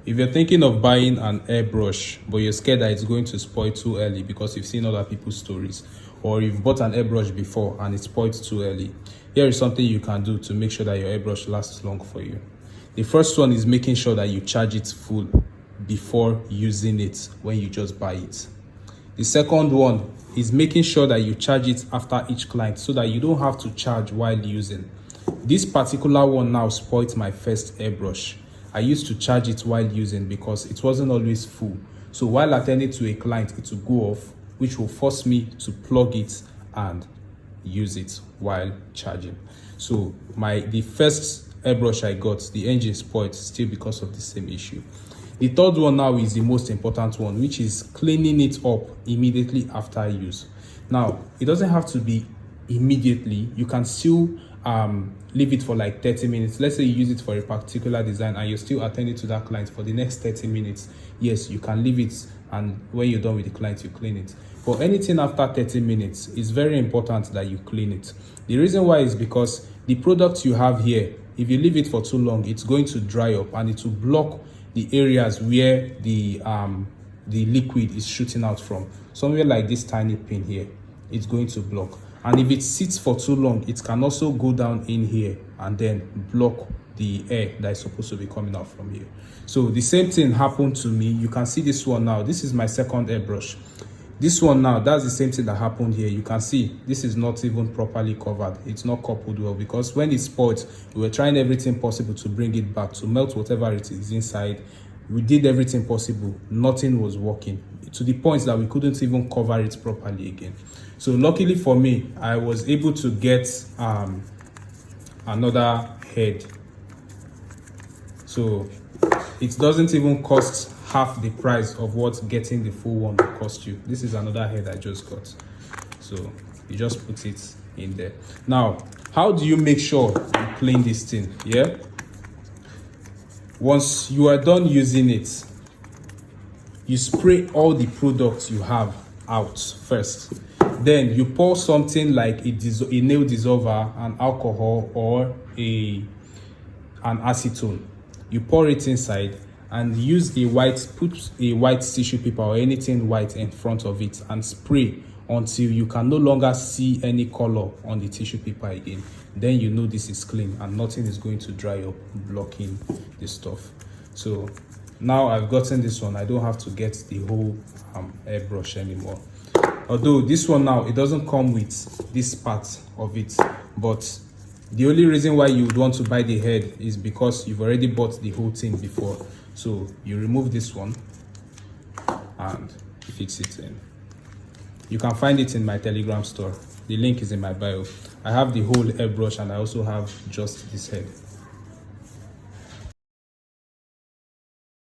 If you're thinking of buying an airbrush, but you're scared that it's going to spoil too early because you've seen other people's stories, or you've bought an airbrush before and it spoiled too early, here is something you can do to make sure that your airbrush lasts long for you. The first one is making sure that you charge it full before using it when you just buy it. The second one is making sure that you charge it after each client so that you don't have to charge while using. This particular one now spoiled my first airbrush. I used to charge it while using because it wasn't always full. So while attending to a client, it will go off, which will force me to plug it and use it while charging. So the first airbrush I got, the engine spoiled still because of the same issue. The third one now is the most important one, which is cleaning it up immediately after use. Now, it doesn't have to be immediately. You can still leave it for like 30 minutes. Let's say you use it for a particular design and you're still attending to that client for the next 30 minutes. Yes, you can leave it, and when you're done with the client, you clean it. For anything after 30 minutes, it's very important that you clean it. The reason why is because the product you have here, if you leave it for too long, it's going to dry up and it will block the areas where the liquid is shooting out from. Somewhere like this tiny pin here, it's going to block. And if it sits for too long, it can also go down in here and then block the air that is supposed to be coming out from here. So the same thing happened to me. You can see this one now. This is my second airbrush. This one now, that's the same thing that happened here. You can see this is not even properly covered. It's not coupled well because when it spoiled, we were trying everything possible to bring it back, to melt whatever it is inside. We did everything possible. Nothing was working, to the point that we couldn't even cover it properly again. So luckily for me, I was able to get another head. So it doesn't even cost half the price of what getting the full one will cost you. This is another head I just got. So you just put it in there. Now, how do you make sure you clean this thing? Yeah. Once you are done using it, you spray all the products you have out first. Then you pour something like a nail dissolver, an alcohol, or an acetone. You pour it inside and put a white tissue paper or anything white in front of it and spray until you can no longer see any color on the tissue paper again. Then you know this is clean and nothing is going to dry up, blocking the stuff. So now I've gotten this one, I don't have to get the whole airbrush anymore. Although this one now, it doesn't come with this part of it, but the only reason why you would want to buy the head is because you've already bought the whole thing before. So you remove this one and fix it in. You can find it in my Telegram store. The link is in my bio. I have the whole airbrush and I also have just this head.